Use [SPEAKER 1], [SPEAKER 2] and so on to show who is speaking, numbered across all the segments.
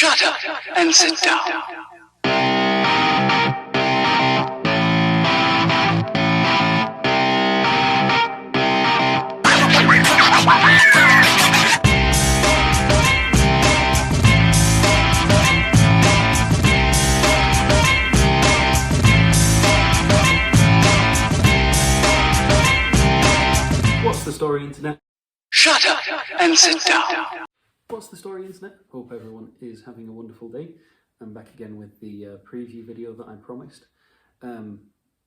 [SPEAKER 1] Shut up and sit down.
[SPEAKER 2] What's the story, Internet?
[SPEAKER 1] Shut up and sit down.
[SPEAKER 2] What's the story, Internet? Hope everyone is having a wonderful day. I'm back again with the preview video that I promised. I'm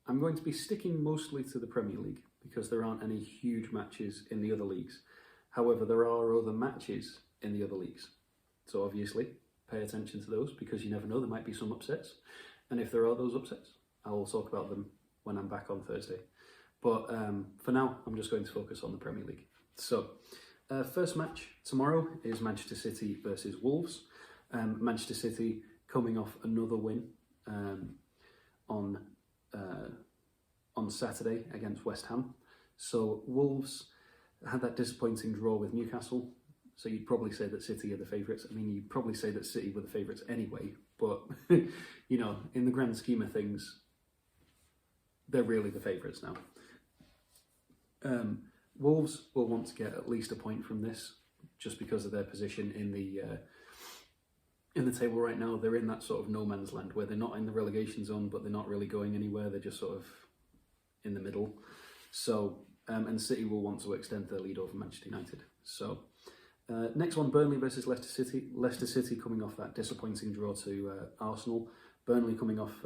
[SPEAKER 2] going to be sticking mostly to the Premier League because there aren't any huge matches in the other leagues. However, there are other matches in the other leagues. So obviously, pay attention to those because you never know, there might be some upsets. And if there are those upsets, I'll talk about them when I'm back on Thursday. But for now, I'm just going to focus on the Premier League. So, first match tomorrow is Manchester City versus Wolves. Manchester City coming off another win on Saturday against West Ham. So Wolves had that disappointing draw with Newcastle. So you'd probably say that City are the favourites. I mean, you'd probably say that City were the favourites anyway. But, you know, in the grand scheme of things, they're really the favourites now. Wolves will want to get at least a point from this, just because of their position in the table right now. They're in that sort of no man's land where they're not in the relegation zone, but they're not really going anywhere. They're just sort of in the middle. So, and City will want to extend their lead over Manchester United. So, next one, Burnley versus Leicester City. Leicester City coming off that disappointing draw to Arsenal. Burnley coming off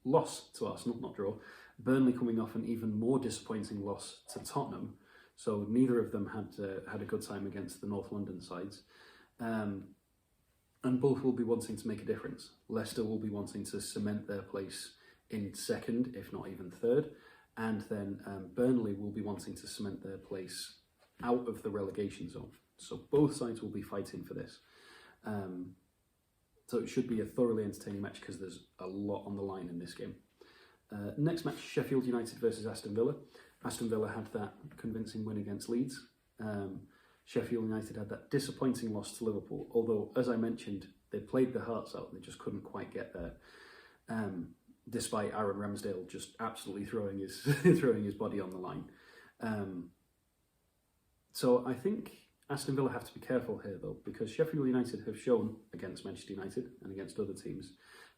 [SPEAKER 2] loss to Arsenal, not draw. Burnley coming off an even more disappointing loss to Tottenham. So neither of them had a good time against the North London sides. And both will be wanting to make a difference. Leicester will be wanting to cement their place in second, if not even third. And then Burnley will be wanting to cement their place out of the relegation zone. So both sides will be fighting for this. So it should be a thoroughly entertaining match because there's a lot on the line in this game. Next match, Sheffield United versus Aston Villa. Aston Villa had that convincing win against Leeds. Sheffield United had that disappointing loss to Liverpool, although, as I mentioned, they played their hearts out, they just couldn't quite get there, despite Aaron Ramsdale just absolutely throwing his body on the line. So I think Aston Villa have to be careful here, though, because Sheffield United have shown against Manchester United and against other teams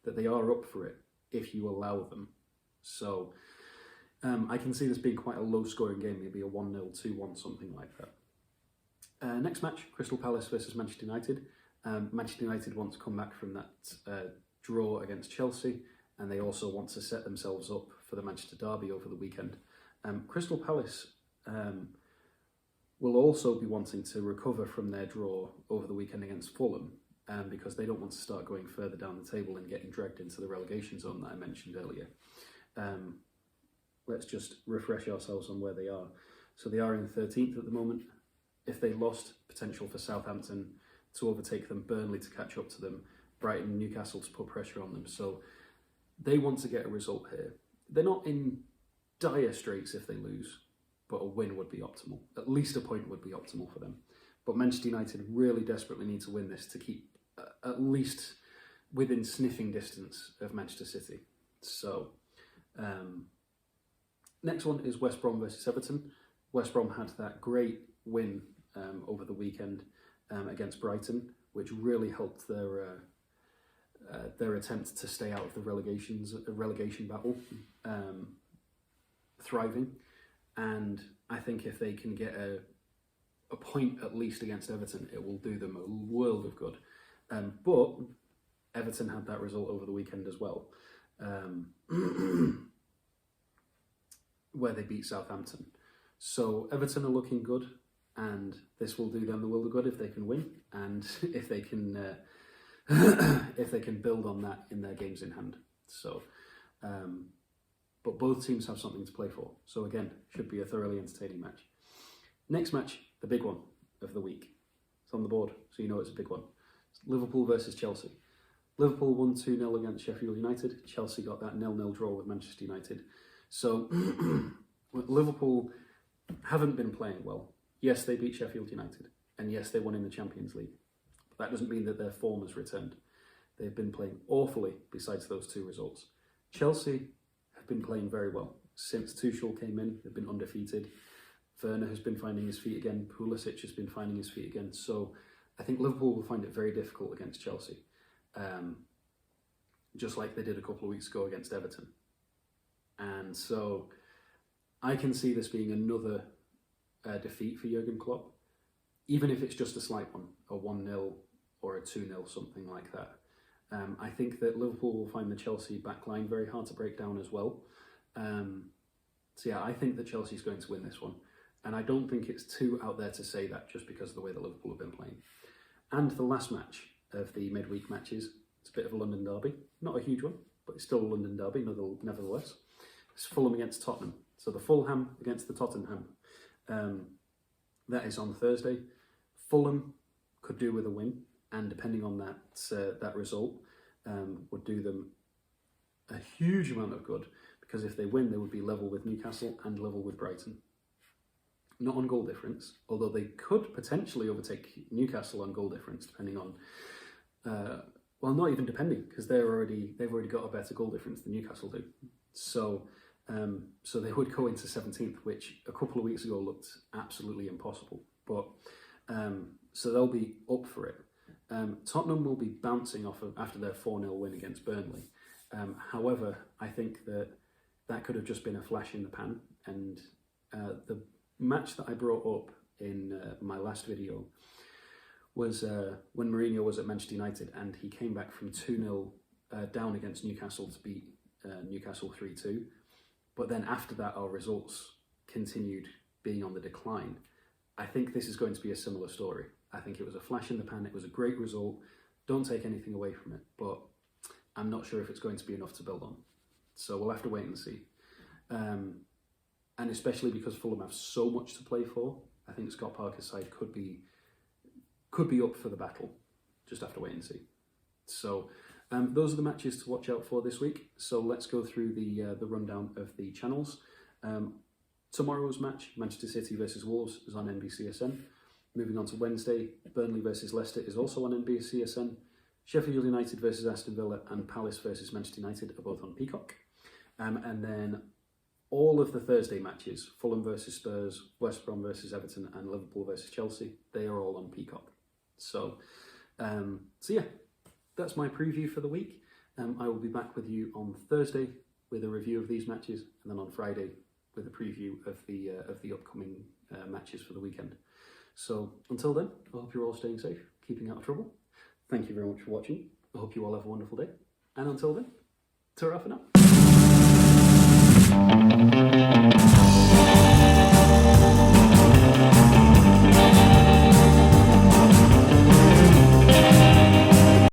[SPEAKER 2] that they are up for it if you allow them. So I can see this being quite a low-scoring game, maybe a 1-0, 2-1, something like that. Next match, Crystal Palace versus Manchester United. Manchester United want to come back from that draw against Chelsea, and they also want to set themselves up for the Manchester Derby over the weekend. Crystal Palace will also be wanting to recover from their draw over the weekend against Fulham, because they don't want to start going further down the table and getting dragged into the relegation zone that I mentioned earlier. Let's just refresh ourselves on where they are. So they are in 13th at the moment. If they lost, potential for Southampton to overtake them, Burnley to catch up to them, Brighton and Newcastle to put pressure on them. So they want to get a result here. They're not in dire straits if they lose, but a win would be optimal. At least a point would be optimal for them. But Manchester United really desperately need to win this to keep at least within sniffing distance of Manchester City. So, next one is West Brom versus Everton. West Brom had that great win over the weekend against Brighton, which really helped their attempt to stay out of the relegation battle thriving. And I think if they can get a point at least against Everton, it will do them a world of good. But Everton had that result over the weekend as well, where they beat Southampton. So Everton are looking good, and this will do them the world of good if they can win, and if they can build on that in their games in hand. So, but both teams have something to play for. So again, should be a thoroughly entertaining match. Next match, the big one of the week. It's on the board, so you know it's a big one. It's Liverpool versus Chelsea. Liverpool won 2-0 against Sheffield United. Chelsea got that 0-0 draw with Manchester United. So Liverpool haven't been playing well. Yes, they beat Sheffield United, and yes, they won in the Champions League. That doesn't mean that their form has returned. They've been playing awfully besides those 2 results. Chelsea have been playing very well. Since Tuchel came in, they've been undefeated. Werner has been finding his feet again. Pulisic has been finding his feet again. So I think Liverpool will find it very difficult against Chelsea. Just like they did a couple of weeks ago against Everton. And so I can see this being another defeat for Jurgen Klopp, even if it's just a slight one, a 1-0 or a 2-0, something like that. I think that Liverpool will find the Chelsea backline very hard to break down as well. So yeah, I think that Chelsea's going to win this one. And I don't think it's too out there to say that just because of the way that Liverpool have been playing. And the last match of the midweek matches, it's a bit of a London derby. Not a huge one, but it's still a London derby nevertheless. It's Fulham against Tottenham. So the Fulham against the Tottenham. That is on Thursday. Fulham could do with a win, and depending on that result, would do them a huge amount of good, because if they win, they would be level with Newcastle and level with Brighton. Not on goal difference, although they could potentially overtake Newcastle on goal difference, depending on, well, not even depending, because they've already got a better goal difference than Newcastle do. So they would go into 17th, which a couple of weeks ago looked absolutely impossible. But so they'll be up for it. Tottenham will be bouncing off after their 4-0 win against Burnley. However, I think that could have just been a flash in the pan, and the match that I brought up in my last video was when Mourinho was at Manchester United, and he came back from 2-0 down against Newcastle to beat Newcastle 3-2. But then after that, our results continued being on the decline. I think this is going to be a similar story. I think it was a flash in the pan. It was a great result. Don't take anything away from it, but I'm not sure if it's going to be enough to build on. So we'll have to wait and see. And especially because Fulham have so much to play for, I think Scott Parker's side could be up for the battle. Just have to wait and see. So those are the matches to watch out for this week. So let's go through the rundown of the channels. Tomorrow's match, Manchester City versus Wolves, is on NBCSN. Moving on to Wednesday, Burnley versus Leicester is also on NBCSN. Sheffield United versus Aston Villa and Palace versus Manchester United are both on Peacock. And then all of the Thursday matches, Fulham versus Spurs, West Brom versus Everton, and Liverpool versus Chelsea, they are all on Peacock. So yeah, that's my preview for the week. I will be back with you on Thursday with a review of these matches, and then on Friday with a preview of the upcoming matches for the weekend. So until then, I hope you're all staying safe, keeping out of trouble. Thank you very much for watching. I hope you all have a wonderful day. And until then, ta-ra for now.